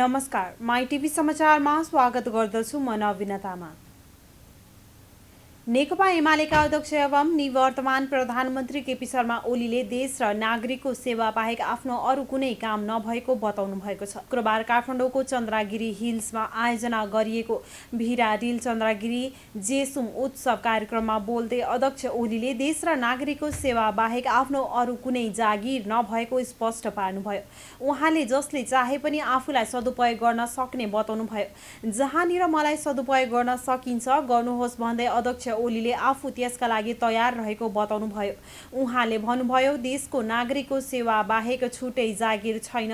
नमस्कार, my TV समाचारमा स्वागत गर्दछु। म नवीना तामाङ। नेकपा एमालेका अध्यक्ष एवं निवर्तमान प्रधानमन्त्री केपी शर्मा ओलीले देश र नागरिकको सेवा बाहेक आफ्नो अरू कुनै काम नभएको बताउनु भएको छ। शुक्रबार काठमाडौँको चन्द्रगिरी हिल्समा आयोजना गरिएको भिराडिल चन्द्रगिरी जेसुम उत्सव कार्यक्रममा बोल्दै अध्यक्ष ओलीले देश र नागरिकको सेवा बाहेक आफ्नो अरू कुनै जागिर नभएको स्पष्ट पार्नुभयो। उहाँले जसले चाहे पनि आफूलाई सदुपयोग गर्न सक्ने बताउनुभयो। जहाँनिर मलाई सदुपयोग गर्न सकिन्छ गर्नुहोस् भन्दै अध्यक्ष ओलीले आफू त्यसका लागि तयार रहेको बताउनुभयो। उहाँले भन्नुभयो, देशको नागरिकको सेवा बाहेक छुट्टै जागिर छैन,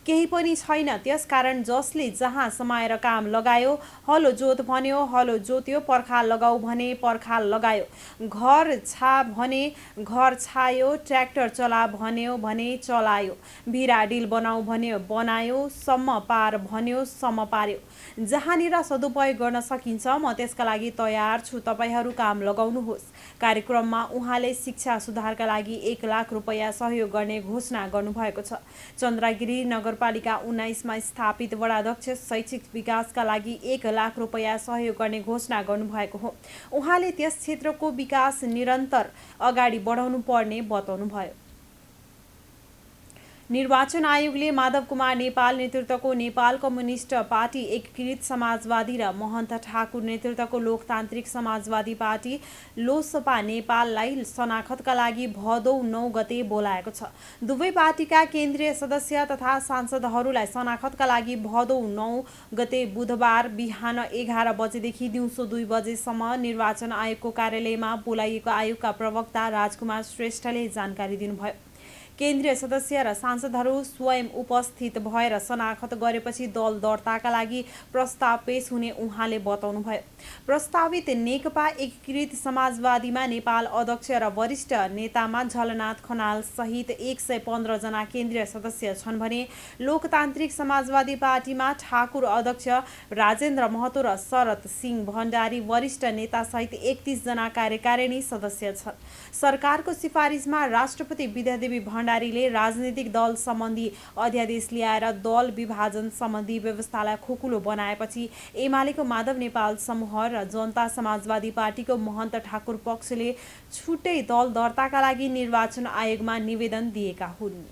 केही पनि छैन। त्यसकारण जसले जहाँ समाएर काम लगायो, हलो जोत भन्यो हलो जोत्यो, पर्खाल लगाऊ भने पर्खाल लगायो, घर छा भने घर छायो, ट्र्याक्टर चला भन्यो भने चलायो, भिराडिल बनाऊ भन्यो बनायो, सम्म पार भन्यो सम्म पार्यो। जहाँनिर सदुपयोग गर्न सकिन्छ म त्यसका लागि तयार छु, तपाईहरू काम लगाउनुहोस्। कार्यक्रममा उहाँले शिक्षा सुधारका लागि 1 लाख रुपैयाँ सहयोग गर्ने घोषणा गर्नुभएको छ। चन्द्रगिरी नगरपालिका 19 मा स्थापित वडाध्यक्ष शैक्षिक विकासका लागि 1 लाख रुपैयाँ सहयोग गर्ने घोषणा गर्नुभएको हो। उहाँले त्यस क्षेत्रको विकास निरन्तर अगाडि बढाउनु पर्ने बताउनुभयो। निर्वाचन आयोगले माधव कुमार नेपाल नेतृत्वको नेपाल कम्युनिस्ट पार्टी, एकीकृत समाजवादी र महन्त ठाकुर नेतृत्वको लोकतान्त्रिक समाजवादी पार्टी लोसपा नेपाललाई शनाखतका लागि भदौ 9 गते बोलाएको छ। दुवै पार्टीका केन्द्रीय सदस्य तथा सांसदहरूलाई शनाखतका लागि भदौ 9 गते बुधबार बिहान 11 बजेदेखि दिउँसो 2 बजेसम्म निर्वाचन आयोगको कार्यालयमा बोलाइएको आयोगका प्रवक्ता राजकुमार श्रेष्ठले जानकारी दिनुभयो। केन्द्रीय सदस्य र सांसदहरू स्वयं उपस्थित भएर शनाखत गरेपछि दल दर्ताका लागि प्रस्ताव पेश हुने उहाँले बताउनुभयो। प्रस्तावित नेकपा एकीकृत समाजवादीमा नेपाल अध्यक्ष र वरिष्ठ नेतामा झलनाथ खनाल सहित 115 जना केन्द्रीय सदस्य छन् भने लोकतान्त्रिक समाजवादी पार्टीमा ठाकुर अध्यक्ष राजेन्द्र महतो र शरद सिंह भण्डारी वरिष्ठ नेता सहित 31 जना कार्यकारिणी सदस्य छन्। सरकारको सिफारिसमा राष्ट्रपति विद्यादेवी भण्डारीले राजनीतिक दल सम्बन्धी अध्यादेश ल्याएर दल विभाजन सम्बन्धी व्यवस्थालाई खोकुलो बनाएपछि एमालेको माधव नेपाल समूह र जनता समाजवादी पार्टीको महन्त ठाकुर पक्षले छुट्टै दल दर्ताका लागि निर्वाचन आयोगमा निवेदन दिएका हुन्।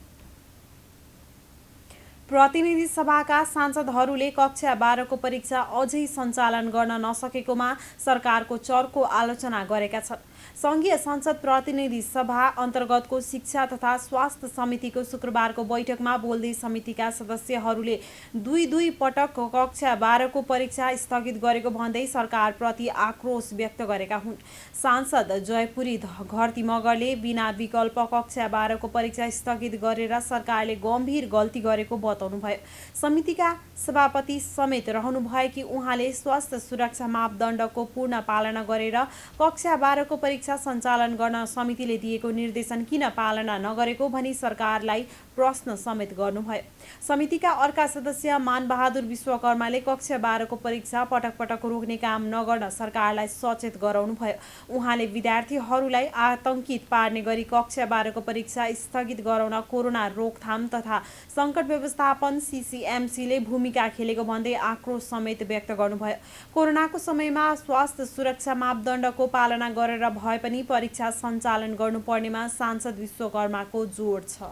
प्रतिनिधि सभाका सांसदहरूले कक्षा 12 को परीक्षा अझै सञ्चालन गर्न नसकेकोमा सरकारको चर्को आलोचना गरेका छन्। संघीय संसद प्रतिनिधि सभा अन्तर्गतको शिक्षा तथा स्वास्थ्य समितिको शुक्रबारको बैठकमा बोल्दै समितिका सदस्यहरूले दुई पटक कक्षा 12 को परीक्षा स्थगित गरेको भन्दै सरकारप्रति आक्रोश व्यक्त गरेका हुन्। सांसद जयपुरी घरती मगरले बिना विकल्प कक्षा 12 को परीक्षा स्थगित गरेर सरकारले गम्भीर गल्ती गरेको बताउनुभयो। समितिका सभापति समेत रहनुभएकी उहाँले स्वास्थ्य सुरक्षा मापदण्डको पूर्ण पालना गरेर कक्षा 12 को परीक्षा सञ्चालन गर्न समितिले दिएको निर्देशन किन पालना नगरेको भनी सरकारलाई प्रश्न समेत गर्नुभयो। समितिका अर्का सदस्य मानबहादुर विश्वकर्माले कक्षा 12 को परीक्षा पटक पटक रोक्ने काम नगर्न सरकारलाई सचेत गराउनुभयो। उहाँले विद्यार्थीहरूलाई आतंकित पार्ने गरी कक्षा 12 को परीक्षा स्थगित गराउन कोरोना रोकथाम तथा सङ्कट व्यवस्थापन सीसीएमसीले भूमिका खेलेको भन्दै आक्रोश समेत व्यक्त गर्नुभयो। कोरोनाको समयमा स्वास्थ्य सुरक्षा मापदण्डको पालना गरेर भए पनि परीक्षा सञ्चालन गर्नुपर्नेमा सांसद विश्वकर्माको जोड छ।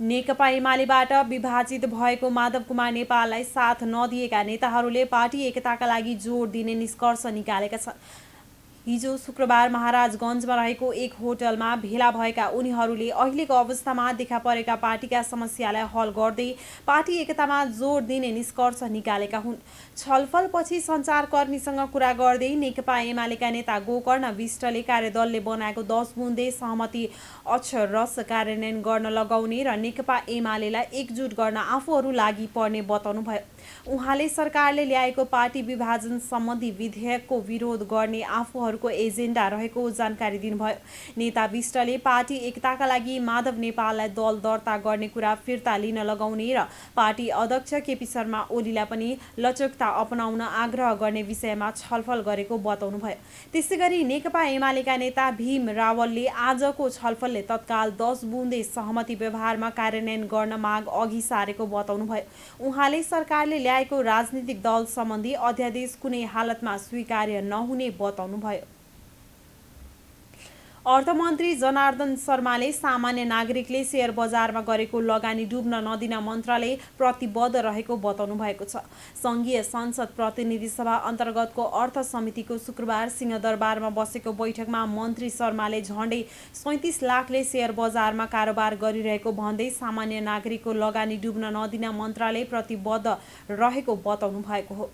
नेकपा एमालेबाट विभाजित भएको माधव कुमार नेपाललाई साथ नदिएका नेताहरूले पार्टी एकताका लागि जोड दिने निष्कर्ष निकालेका छन्। हिजो शुक्रबार महाराजगञ्जमा रहेको एक होटलमा भेला भएका उनीहरूले अहिलेको अवस्थामा देखा परेका पार्टीका समस्यालाई हल गर्दै पार्टी एकतामा जोड दिने निष्कर्ष निकालेका हुन्। छलफलपछि सञ्चारकर्मीसँग कुरा गर्दै नेकपा एमालेका नेता गोकर्ण विष्टले कार्यदलले बनाएको 10 बुँदे सहमति अक्षरशः कार्यान्वयन गर्न लगाउने र नेकपा एमालेलाई एकजुट गर्न आफूहरू लागि पर्ने बताउनुभयो। उहाँले सरकारले ल्याएको पार्टी विभाजन सम्बन्धी विधेयकको विरोध गर्ने आफूहरू उहाँहरूको एजेन्डा रहेको जानकारी दिनुभयो। नेता विष्टले पार्टी एकताका लागि माधव नेपाललाई दल दर्ता गर्ने कुरा फिर्ता लिन लगाउने र पार्टी अध्यक्ष केपी शर्मा ओलीलाई पनि लचकता अपनाउन आग्रह गर्ने विषयमा छलफल गरेको बताउनुभयो। त्यसैगरी नेकपा एमालेका नेता भीम रावलले आजको छलफलले तत्काल 10 बुँदे सहमति व्यवहारमा कार्यान्वयन गर्न माग अघि सारेको बताउनुभयो। उहाँले सरकारले ल्याएको राजनीतिक दल सम्बन्धी अध्यादेश कुनै हालतमा स्वीकार्य नहुने बताउनुभयो। अर्थमन्त्री जनार्दन शर्माले सामान्य नागरिकले शेयर बजारमा गरेको लगानी डुब्न नदिन मन्त्रालय प्रतिबद्ध रहेको बताउनु भएको छ। सङ्घीय संसद प्रतिनिधि सभा अन्तर्गतको अर्थ समितिको शुक्रबार सिंहदरबारमा बसेको बैठकमा मन्त्री शर्माले झण्डै 37 लाखले शेयर बजारमा कारोबार गरिरहेको भन्दै सामान्य नागरिकको लगानी डुब्न नदिन मन्त्रालय प्रतिबद्ध रहेको बताउनु भएको हो।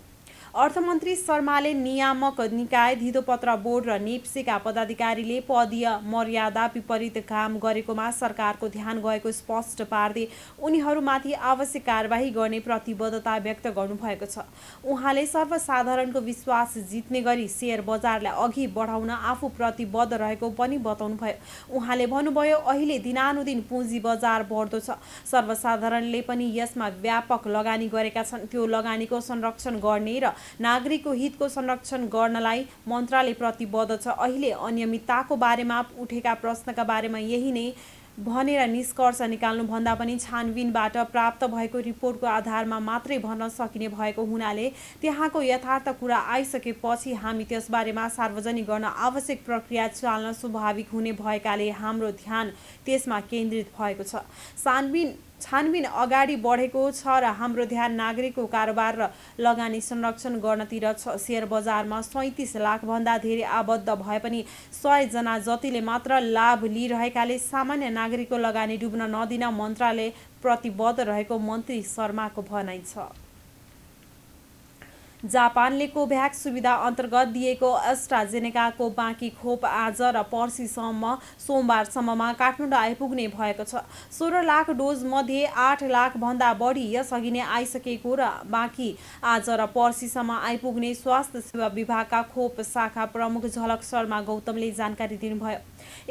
अर्थमन्त्री शर्माले नियामक निकाय, धितोपत्र बोर्ड र नेप्सेका पदाधिकारीले पदीय मर्यादा विपरीत काम गरेकोमा सरकारको ध्यान गएको स्पष्ट पार्दै उनीहरूमाथि आवश्यक कारबाही गर्ने प्रतिबद्धता व्यक्त गर्नुभएको छ। उहाँले सर्वसाधारणको विश्वास जित्ने गरी शेयर बजारलाई अघि बढाउन आफू प्रतिबद्ध रहेको पनि बताउनुभयो। उहाँले भन्नुभयो, अहिले दिनानुदिन पुँजी बजार बढ्दो छ। सर्वसाधारणले पनि यसमा व्यापक लगानी गरेका छन्। त्यो लगानीको संरक्षण गर्ने र नागरिकको हितको संरक्षण गर्नलाई मन्त्रालय प्रतिबद्ध छ। अहिले अनियमितताको बारेमा उठेका प्रश्नका बारेमा यही नै भनेर निष्कर्ष निकाल्नुभन्दा पनि छानबिनबाट प्राप्त भएको रिपोर्टको आधारमा मात्रै भन्न सकिने भएको हुनाले त्यहाँको यथार्थ कुरा आइसकेपछि हामी त्यसबारेमा सार्वजनिक गर्न आवश्यक प्रक्रिया चाल्न स्वाभाविक हुने भएकाले हाम्रो ध्यान त्यसमा केन्द्रित भएको छ। छानबिन अगाडि बढेको छ र हाम्रो ध्यान नागरिकको कारोबार र लगानी संरक्षण गर्नतिर छ। शेयर बजारमा 37 लाखभन्दा धेरै आबद्ध भए पनि 100 जना जतिले मात्र लाभ लिइरहेकाले सामान्य नागरिकको लगानी डुब्न नदिन मन्त्रालय प्रतिबद्ध रहेको मन्त्री शर्माको भनाइ छ। जापानले कोभ्याक्स सुविधा अन्तर्गत दिएको एस्ट्राजेनेकाको बाँकी खोप आज र पर्सिसम्म सोमबारसम्ममा काठमाडौँ आइपुग्ने भएको छ। 16 लाख डोज मध्ये 8 लाखभन्दा बढी यसअघि नै आइसकेको र बाँकी आज र पर्सिसम्म आइपुग्ने स्वास्थ्य सेवा विभागका खोप शाखा प्रमुख झलक शर्मा गौतमले जानकारी दिनुभयो।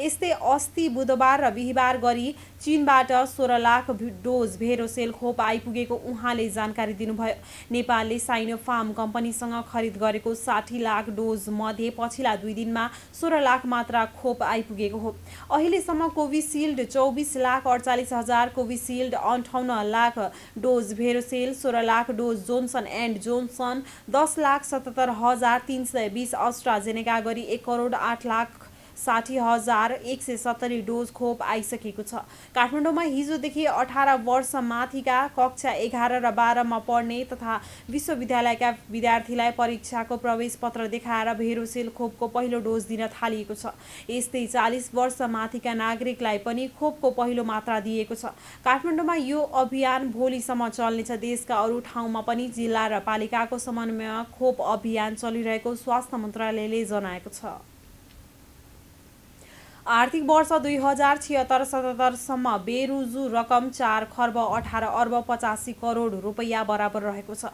यस्तै अस्ति बुधबार र बिहिबार गरी चीनबाट 16 लाख डोज भेरोसेल खोप आइपुगेको उहाँले जानकारी दिनुभयो। नेपालले साइनोफार्म कम्पनीसँग खरिद गरेको 60 लाख डोज मध्ये पछिल्ला 2 दिनमा 16 लाख मात्रा खोप आइपुगेको हो। अहिलेसम्म कोभिसिल्ड 24 लाख 48 हजार, Covishield 58 lakh dose Verocell, 16 lakh dose Johnson and Johnson, 10 lakh 77 हजार 320 अस्ट्राजेनेका गरी 1 करोड 8 लाख 60 हजार 170 डोज खोप आइसकेको छ। काठमाडौँमा हिजोदेखि 18 वर्ष माथिका कक्षा 11 र 12 मा पढ्ने तथा विश्वविद्यालयका विद्यार्थीलाई परीक्षाको प्रवेश पत्र देखाएर भेरोसेल खोपको पहिलो डोज दिन थालिएको छ। यस्तै 40 वर्ष माथिका नागरिकलाई पनि खोपको पहिलो मात्रा दिएको छ। काठमाडौँमा यो अभियान भोलिसम्म चल्नेछ। देशका अरू ठाउँमा पनि जिल्ला र पालिकाको समन्वयमा खोप अभियान चलिरहेको स्वास्थ्य मन्त्रालयले जनाएको छ। आर्थिक वर्ष 2076-77 सम्म बेरुजु रकम 4 खर्ब 18 अर्ब 85 करोड रुपैयाँ बराबर रहेको छ।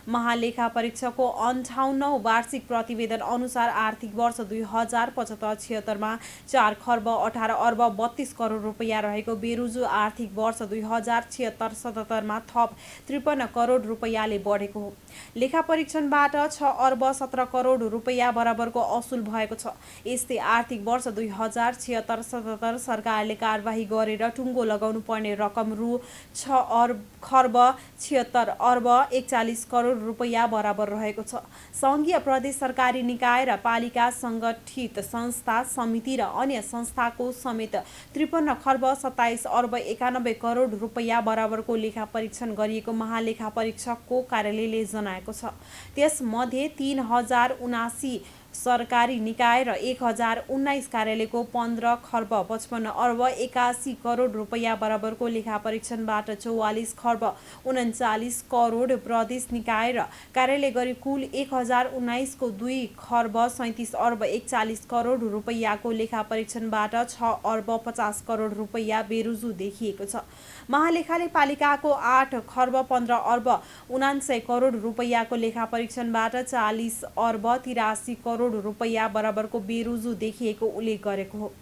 महालेखा परीक्षकको 58औं वार्षिक प्रतिवेदन अनुसार आर्थिक वर्ष 2075-76 मा 4 खर्ब 18 अर्ब 32 करोड रुपैयाँ रहेको बेरुजु आर्थिक वर्ष 2076-77 मा थप 53 करोड रुपैयाँले बढेको हो। लेखा परीक्षणबाट 6 अर्ब 17 करोड रुपैयाँ बराबरको असुल भएको छ। यस्तै आर्थिक वर्ष 2076-77 सरकारले कारबाही गरेर टुङ्गो लगाउनु पर्ने रकम रु 6 खर्ब 76 अर्ब 41 करोड रुपैयाँ बराबर रहेको छ। सङ्घीय प्रदेश सरकारी निकाय र पालिका सङ्गठित संस्था समिति र अन्य संस्थाको समेत 53 खर्ब 27 अर्ब 91 करोड रुपैयाँ बराबरको लेखा परीक्षण गरिएको महालेखा परीक्षकको कार्यालयले जनाएको छ। त्यसमध्ये 3079 सरकारी निकाय र 1019 कार्यालयको 15 खर्ब 55 अर्ब 81 करोड रुपैयाँ बराबरको लेखा परीक्षणबाट 44 खर्ब 39 करोड प्रदेश निकाय र कार्यालय गरी कुल 1019 को 2 खर्ब 37 अर्ब 41 करोड रुपैयाँको लेखा परीक्षणबाट 6 अर्ब 50 करोड रुपैयाँ बेरुजु देखिएको छ। महालेखाले पालिकाको 8 खर्ब 15 अर्ब 79 करोड रुपैयाँको लेखा परीक्षणबाट 40 अर्ब 83 करोड करोड रुपैयाँ बराबरको बेरोजु देखिएको उल्लेख गरेको हो।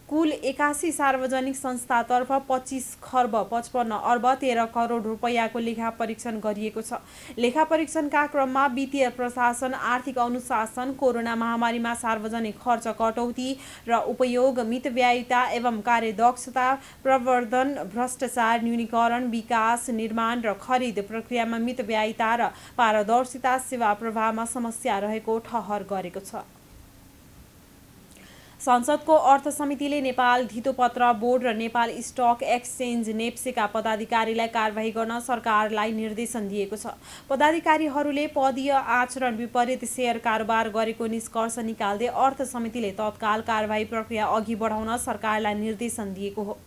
कुल 81 सार्वजनिक संस्थातर्फ 25 खर्ब 55 अर्ब 13 करोड रुपैयाँको लेखा परीक्षण गरिएको छ। लेखा परीक्षणका क्रममा वित्तीय प्रशासन, आर्थिक अनुशासन, कोरोना महामारीमा सार्वजनिक खर्च कटौती र उपयोग, मितव्ययिता एवं कार्यदक्षता प्रवर्धन, भ्रष्टाचार न्यूनीकरण, विकास, निर्माण र खरिद प्रक्रियामा मितव्ययिता र पारदर्शिता, सेवा प्रवाहमा समस्या रहेको ठहर गरेको छ। संसदको अर्थ समितिले नेपाल धितोपत्र बोर्ड र नेपाल स्टक एक्सचेन्ज नेप्सेका पदाधिकारीलाई कारबाही गर्न सरकारलाई निर्देशन दिएको छ। पदाधिकारीहरूले पदीय आचरण विपरीत सेयर कारोबार गरेको निष्कर्ष निकाल्दै अर्थ समितिले तत्काल कारबाही प्रक्रिया अघि बढाउन सरकारलाई निर्देशन दिएको हो।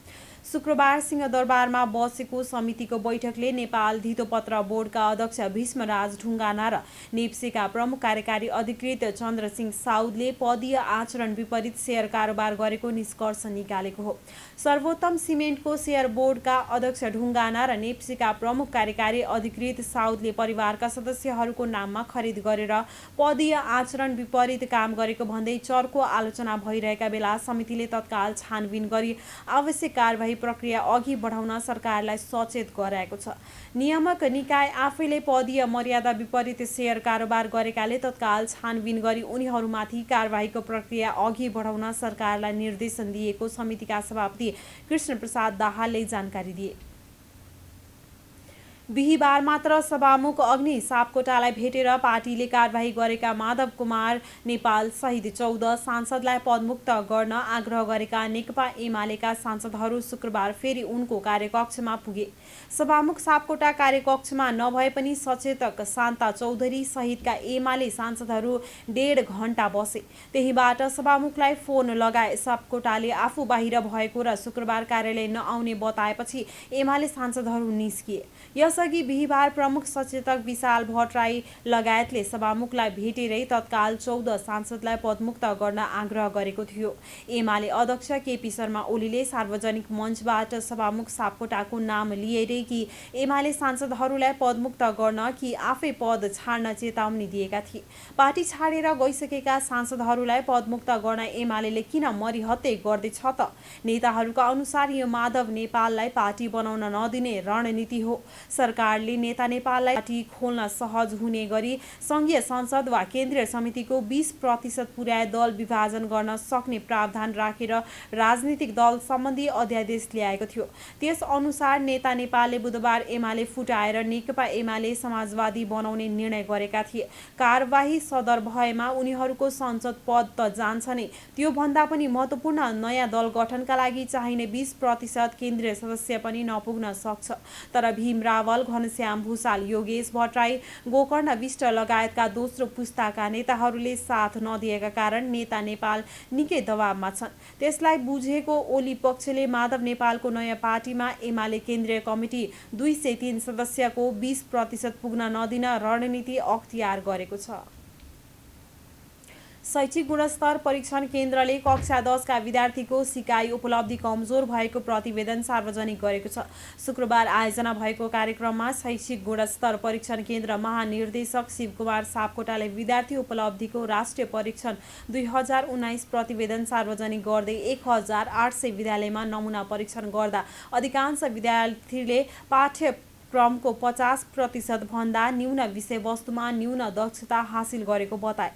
शुक्रबार सिंहदरबारमा बसेको समितिको बैठकले नेपाल धितोपत्र बोर्डका अध्यक्ष भीष्मराज ढुङ्गाना र नेप्सेका प्रमुख कार्यकारी अधिकृत चन्द्रसिंह साउदले पदीय आचरण विपरीत सेयर कारोबार गरेको निष्कर्ष निकालेको हो। सर्वोत्तम सिमेन्टको सेयर बोर्डका अध्यक्ष ढुङ्गाना र नेप्सेका प्रमुख कार्यकारी अधिकृत साउदले परिवारका सदस्यहरूको नाममा खरिद गरेर पदीय आचरण विपरीत काम गरेको भन्दै चर्को आलोचना भइरहेका बेला समितिले तत्काल छानबिन गरी आवश्यक कारबाही प्रक्रिया अघि बढाउन सरकारलाई सचेत गराएको छ। नियामक निकाय आफैले पदीय मर्यादा विपरीत सेयर कारोबार गरेकाले तत्काल छानबिन गरी उनीहरूमाथि कारबाहीको प्रक्रिया अघि बढाउन सरकारलाई निर्देशन दिएको समितिका सभापति कृष्णप्रसाद दाहालले जानकारी दिए। बिहीबार मात्र सभामुख अग्नि सापकोटालाई भेटेर पार्टीले कारबाही गरेका माधव कुमार नेपाल सहित 14 सांसदलाई पदमुक्त गर्न आग्रह गरेका नेकपा एमालेका सांसदहरू शुक्रबार फेरि उनको कार्यकक्षमा पुगे। सभामुख सापकोटा कार्यकक्षमा नभए पनि सचेतक शान्ता चौधरी सहितका एमाले सांसदहरू 1.5 घण्टा बसे। त्यहीबाट सभामुखलाई फोन लगाए सापकोटाले आफू बाहिर भएको र शुक्रबार कार्यालय नआउने बताएपछि एमाले सांसदहरू निस्किए। यसअघि बिहीबार प्रमुख सचेतक विशाल भट्टराई लगायतले सभामुखलाई भेटेरै तत्काल 14 सांसदलाई पदमुक्त गर्न आग्रह गरेको थियो। एमाले अध्यक्ष केपी शर्मा ओलीले सार्वजनिक मञ्चबाट सभामुख सापकोटाको नाम लिएरै कि एमाले सांसदहरूलाई पदमुक्त गर्न कि आफै पद छाड्न चेतावनी दिएका थिए। पार्टी छाडेर गइसकेका सांसदहरूलाई पदमुक्त गर्न एमाले किन मरिहत्ते गर्दैछ त? नेताहरूका अनुसार यो माधव नेपाललाई पार्टी बनाउन नदिने रणनीति हो। सरकारले नेता नेपाललाई पार्टी खोल्न सहज हुने गरी संघीय संसद वा केन्द्रीय समितिको 20% पुर्याए दल विभाजन गर्न सक्ने प्रावधान राखेर राजनीतिक दल सम्बन्धी अध्यादेश ल्याएको थियो। त्यस अनुसार नेता नेपालले बुधबार एमाले फुटाएर नेकपा एमाले समाजवादी बनाउने निर्णय गरेका थिए। कारबाही सदर भएमा उनीहरूको संसद पद त जान्छ नै, त्यो भन्दा पनि महत्त्वपूर्ण नयाँ दल गठनका लागि चाहिने 20% केन्द्रीय सदस्य पनि नपुग्न सक्छ। तर भीम रावल, घनश्याम भूषाल, योगेश भट्टराई, गोकर्ण विष्ट लगायतका दोस्रो पुस्ताका नेताहरूले साथ नदिएका कारण नेता नेपाल निकै दबावमा छन्। त्यसलाई बुझेको ओली पक्षले माधव नेपालको नयाँ पार्टीमा एमाले केन्द्रीय कमिटी 203 सदस्यको 20% पुग्न नदिन रणनीति अख्तियार गरेको छ। शैक्षिक गुणस्तर परीक्षण केन्द्रले कक्षा 10 का विद्यार्थीको सिकाइ उपलब्धि कमजोर भएको प्रतिवेदन सार्वजनिक गरेको छ। शुक्रबार आयोजना भएको कार्यक्रममा शैक्षिक गुणस्तर परीक्षण केन्द्र महानिर्देशक शिवकुमार सापकोटाले विद्यार्थी उपलब्धिको राष्ट्रिय परीक्षण 2019 प्रतिवेदन सार्वजनिक गर्दै 1800 विद्यालयमा नमुना परीक्षण गर्दा अधिकांश विद्यार्थीले पाठ्यक्रमको 50% भन्दा न्यून विषयवस्तुमा न्यून दक्षता हासिल गरेको बताए।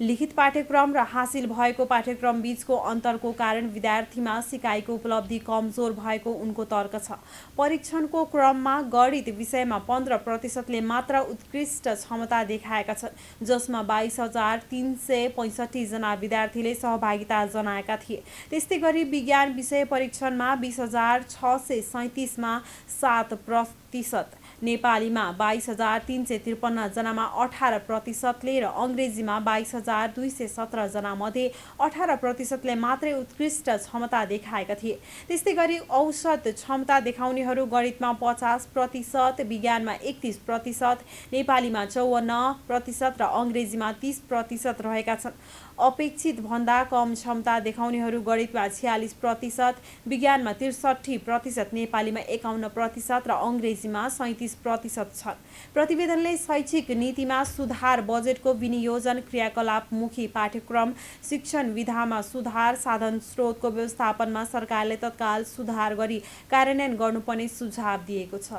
लिखित पाठ्यक्रम र हासिल भएको पाठ्यक्रम बीचको अन्तरको कारण विद्यार्थीमा सिकाइको उपलब्धि कमजोर भएको उनको तर्क छ। परीक्षणको क्रममा गणित विषयमा 15%ले मात्र उत्कृष्ट क्षमता देखाएका छन्, जसमा 22,365 जना विद्यार्थीले सहभागिता जनाएका थिए। त्यस्तै गरी विज्ञान विषय परीक्षणमा 20,637 मा 7%, नेपालीमा 22,353 जनामा 18%ले र अङ्ग्रेजीमा 22,217 जना मध्ये 18%ले मात्रै उत्कृष्ट क्षमता देखाएका थिए। त्यस्तै गरी औसत क्षमता देखाउनेहरू गणितमा 50%, विज्ञानमा 31%, नेपालीमा 54% र अङ्ग्रेजीमा 30% रहेका छन्। अपेक्षित भन्दा कम क्षमता देखाउनेहरू गणितमा 46%, विज्ञानमा 63%, नेपालीमा 51% र अङ्ग्रेजीमा 37% छन्। प्रतिवेदनले शैक्षिक नीतिमा सुधार, बजेटको विनियोजन, क्रियाकलापमुखी पाठ्यक्रम, शिक्षण विधामा सुधार, साधन स्रोतको व्यवस्थापनमा सरकारले तत्काल सुधार गरी कार्यान्वयन गर्नुपर्ने सुझाव दिएको छ।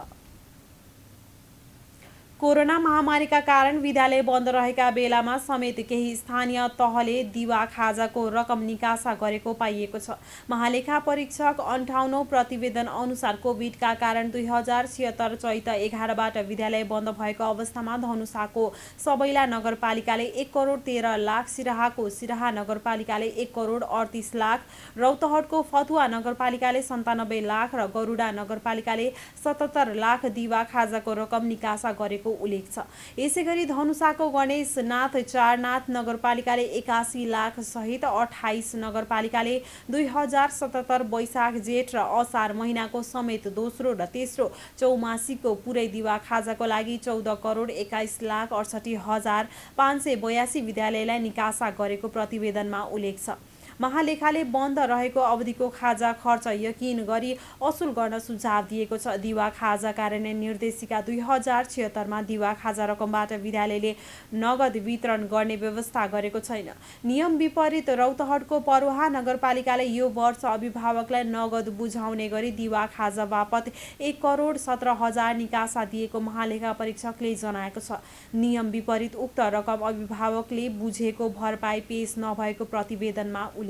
कोरोना महामारीका कारण विद्यालय बन्द रहेका बेलामा समेत केही स्थानीय तहले दिवा खाजाको रकम निकासा गरेको पाइएको छ। महालेखा परीक्षक 58औं प्रतिवेदन अनुसार कोभिडका कारण 2076 चैत 11बाट विद्यालय बन्द भएको अवस्थामा धनुषाको सबैला नगरपालिकाले 1 करोड 13 लाख, सिराहाको सिराहा नगरपालिकाले 1 करोड 38 लाख, रौतहटको फतुवा नगरपालिकाले 97 लाख र गरुडा नगरपालिकाले 77 लाख दिवा खाजाको रकम निकासा गरेको उल्लेख छ। यसैगरी धनुषाको गणेशनाथ चारनाथ नगरपालिकाले 81 लाख सहित 28 नगरपालिकाले 2077 वैशाख, जेठ र असार महिनाको समेत दोस्रो र तेस्रो चौमासीको पुरै दिवा खाजाको लागि 14 करोड 21 लाख 68 हजार 582 विद्यालयलाई निकासा गरेको प्रतिवेदनमा उल्लेख छ। महालेखाले बन्द रहेको अवधिको खाजा खर्च यकिन गरी असुल गर्न सुझाव दिएको छ। दिवा खाजा कार्यान्वयन निर्देशिका 2076 मा दिवा खाजा रकमबाट विद्यालयले नगद वितरण गर्ने व्यवस्था गरेको छैन। नियम विपरीत रौतहटको परोहा नगरपालिकाले यो वर्ष अभिभावकलाई नगद बुझाउने गरी दिवा खाजा बापत 1 करोड 17 हजार निकासा दिएको महालेखा परीक्षकले जनाएको छ। नियम विपरीत उक्त रकम अभिभावकले बुझेको भरपाई पेश नभएको प्रतिवेदनमा उल्लेख छ।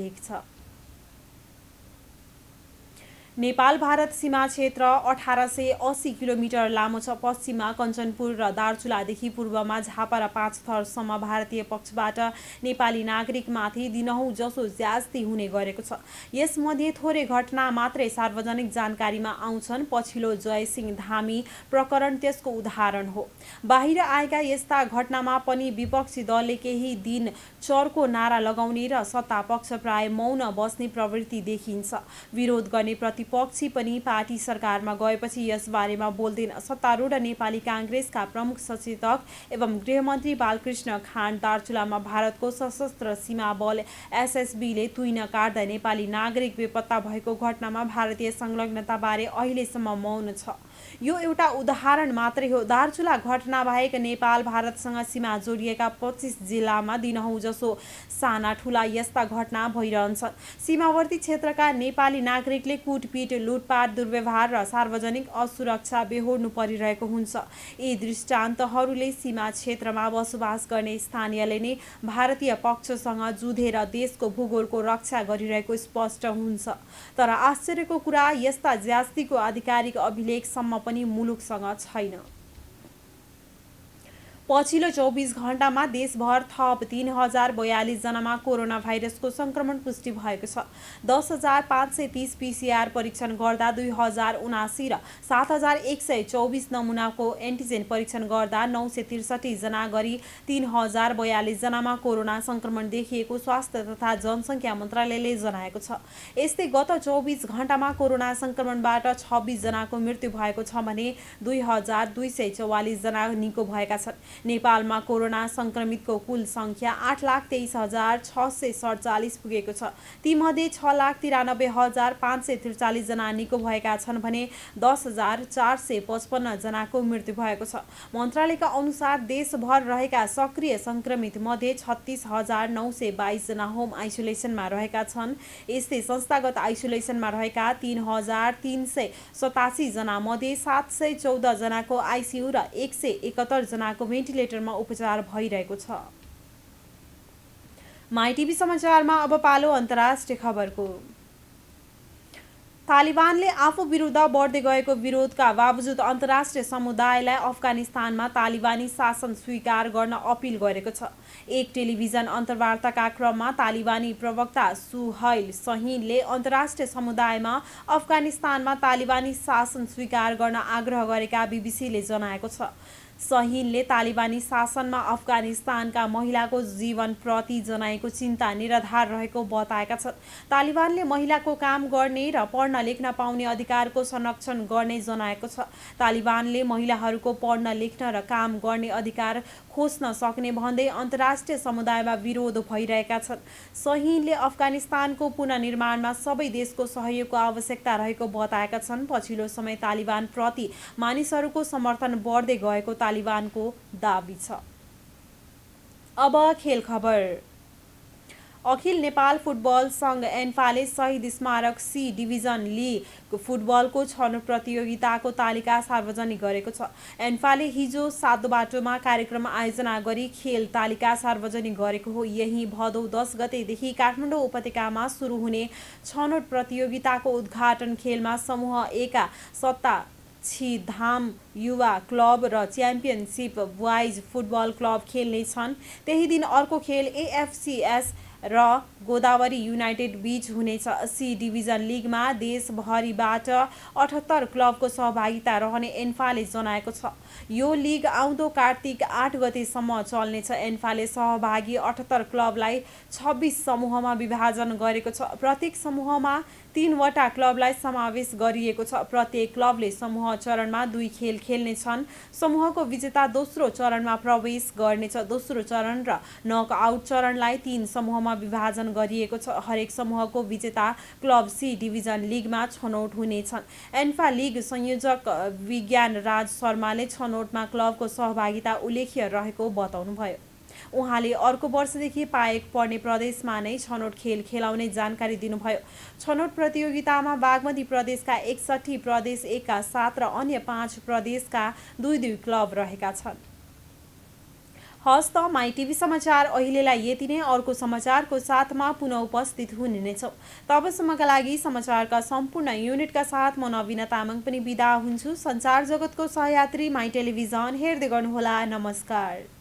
नेपाल भारत सीमा क्षेत्र 1880 किलोमिटर लामो छ। पश्चिममा कञ्चनपुर र दार्चुलादेखि पूर्वमा झापा र पाँचथरसम्म भारतीय पक्षबाट नेपाली नागरिकमाथि दिनहुँ जसो ज्यास्ती हुने गरेको छ। यसमध्ये थोरै घटना मात्रै सार्वजनिक जानकारीमा आउँछन्। पछिल्लो जयसिंह धामी प्रकरण त्यसको उदाहरण हो। बाहिर आएका यस्ता घटनामा पनि विपक्षी दलले केही दिन चर्को नारा लगाउने र सत्ता पक्ष प्राय मौन बस्ने प्रवृत्ति देखिन्छ। विरोध गर्ने प्रतिपक्षी पनि पार्टी सरकारमा गएपछि यसबारेमा बोल्दैन। सत्तारूढ नेपाली काङ्ग्रेसका प्रमुख सचेतक एवं गृहमन्त्री बालकृष्ण खाँड दार्चुलामा भारतको सशस्त्र सीमा बल एसएसबीले तुइन काट्दा नेपाली नागरिक बेपत्ता भएको घटनामा भारतीय संलग्नताबारे अहिलेसम्म मौन छ। यो एउटा उदाहरण मात्रै हो। दार्चुला घटना बाहेक नेपाल भारतसँग सीमा जोडिएका 25 जिल्लामा दिनहुँ जसो साना ठुला यस्ता घटना भइरहन्छन्। सीमावर्ती क्षेत्रका नेपाली नागरिकले कुटपिट, लुटपाट, दुर्व्यवहार र सार्वजनिक असुरक्षा बेहोर्नु परिरहेको हुन्छ। यी दृष्टान्तहरूले सीमा क्षेत्रमा बसोबास गर्ने स्थानीयले नै भारतीय पक्षसँग जुधेर देशको भूगोलको रक्षा गरिरहेको स्पष्ट हुन्छ। तर आश्चर्यको कुरा यस्ता ज्यास्तीको आधिकारिक अभिलेखसम्म पनि मुलुकसँग छैन। पछिल्लो 24 घण्टामा देशभर थप 3042 जनामा कोरोना भाइरसको संक्रमण पुष्टि भएको छ। 10,530 पीसीआर परीक्षण गर्दा 2079 र 7,124 नमुनाको एन्टिजेन परीक्षण गर्दा 963 जना गरी 3042 जनामा कोरोना संक्रमण देखिएको स्वास्थ्य तथा जनसङ्ख्या मन्त्रालयले जनाएको छ। यस्तै गत 24 घण्टामा कोरोना संक्रमणबाट 26 जनाको मृत्यु भएको छ भने 2244 जना निको भएका छन्। नेपालमा कोरोना संक्रमितको कुल संख्या 8,23,647 पुगेको छ। तीमध्ये 6,93,543 जना निको भएका छन् भने 10,455 जनाको मृत्यु भएको छ। मन्त्रालयका अनुसार देशभर रहेका सक्रिय संक्रमित मध्ये 36,922 जना होम आइसोलेसनमा रहेका छन्। यस्तै संस्थागत आइसोलेसनमा रहेका 3,387 जना मध्ये 714 जनाको आइसियु र 171 जनाको भेन्टिलेटरमा उपचार भइरहेको छ। माइटिभी समाचारमा अब पालो अन्तर्राष्ट्रिय खबरको। तालिबानले आफू विरुद्ध बढ्दै गएको विरोधका बावजुद अन्तर्राष्ट्रिय समुदायलाई अफगानिस्तानमा तालिबानी शासन स्वीकार गर्न अपिल गरेको छ। एक टेलिभिजन अन्तर्वार्ताका क्रममा तालिबानी प्रवक्ता सुहैल सहीनले अन्तर्राष्ट्रिय समुदायमा अफगानिस्तानमा तालिबानी शासन स्वीकार गर्न आग्रह गरेका बीबीसीले जनाएको छ। सहीनले तालिबानी शासनमा अफगानिस्तानका महिलाको जीवनप्रति जनाएको चिन्ता निराधार रहेको बताएका छन्। तालिबानले महिलाको काम गर्ने र पढ्न लेख्न पाउने अधिकारको संरक्षण गर्ने जनाएको छ। तालिबानले महिलाहरूको पढ्न लेख्न र काम गर्ने अधिकार खोज्न सक्ने भन्दै अन्तर्राष्ट्रिय समुदायमा विरोध भइरहेका छन्। सहीनले अफगानिस्तानको पुनर्निर्माणमा सबै देशको सहयोगको आवश्यकता रहेको बताएका छन्। पछिल्लो समय तालिबानप्रति मानिसहरूको समर्थन बढ्दै गएको तालिबानको दाबी छ। अब खेल खबर। अखिल नेपाल फुटबल सङ्घ एन्फाले शहीद स्मारक सी डिभिजन लिग फुटबलको छनौट प्रतियोगिताको तालिका सार्वजनिक गरेको छ। एन्फाले हिजो 7 बाटोमा कार्यक्रम आयोजना गरी खेल तालिका सार्वजनिक गरेको हो। यही भदौ 10 गतेदेखि काठमाडौँ उपत्यकामा सुरु हुने छनौट प्रतियोगिताको उद्घाटन खेलमा समूह ए का सत्ता छिधाम युवा क्लब र च्याम्पियनसिप बोइज फुटबल क्लब खेल्ने छन्। त्यही दिन अर्को खेल एएफसीएस र गोदावरी युनाइटेड बीच हुनेछ। सी डिभिजन लिगमा देशभरिबाट 78 क्लबको सहभागिता रहने एन्फाले जनाएको छ। यो लिग आउँदो कार्तिक 8 गतेसम्म चल्नेछ। एन्फाले सहभागी 78 क्लबलाई 26 समूहमा विभाजन गरेको छ। प्रत्येक समूहमा 3 वटा क्लबलाई समावेश गरिएको छ। प्रत्येक क्लबले समूह चरणमा 2 खेल खेल्नेछन्। समूहको विजेता दोस्रो चरणमा प्रवेश गर्नेछ। दोस्रो चरण र नकआउट चरणलाई 3 समूहमा विभाजन गरिएको छ। हरेक समूहको विजेता क्लब सी डिभिजन लिगमा छनौट हुनेछन्। एन्फा लिग संयोजक विज्ञान राज शर्माले छनौटमा क्लबको सहभागिता उल्लेख्य रहेको बताउनुभयो। उहाँले अर्को वर्षदेखि पाएक पर्ने प्रदेशमा नै छनौट खेल खेलाउने जानकारी दिनुभयो। छनौट प्रतियोगितामा बागमती प्रदेशका 61, प्रदेश 1 का 7 र अन्य 5 प्रदेशका 2-2 क्लब रहेका छन्। हस्त माई टिभी समाचार अहिलेलाई यति नै। अर्को समाचारको साथमा पुनः उपस्थित हुने नै छौँ। तबसम्मका लागि समाचारका सम्पूर्ण युनिटका साथ म नवीना तामाङ पनि बिदा हुन्छु। सञ्चार जगतको सहयात्री माई टेलिभिजन हेर्दै गर्नुहोला। नमस्कार।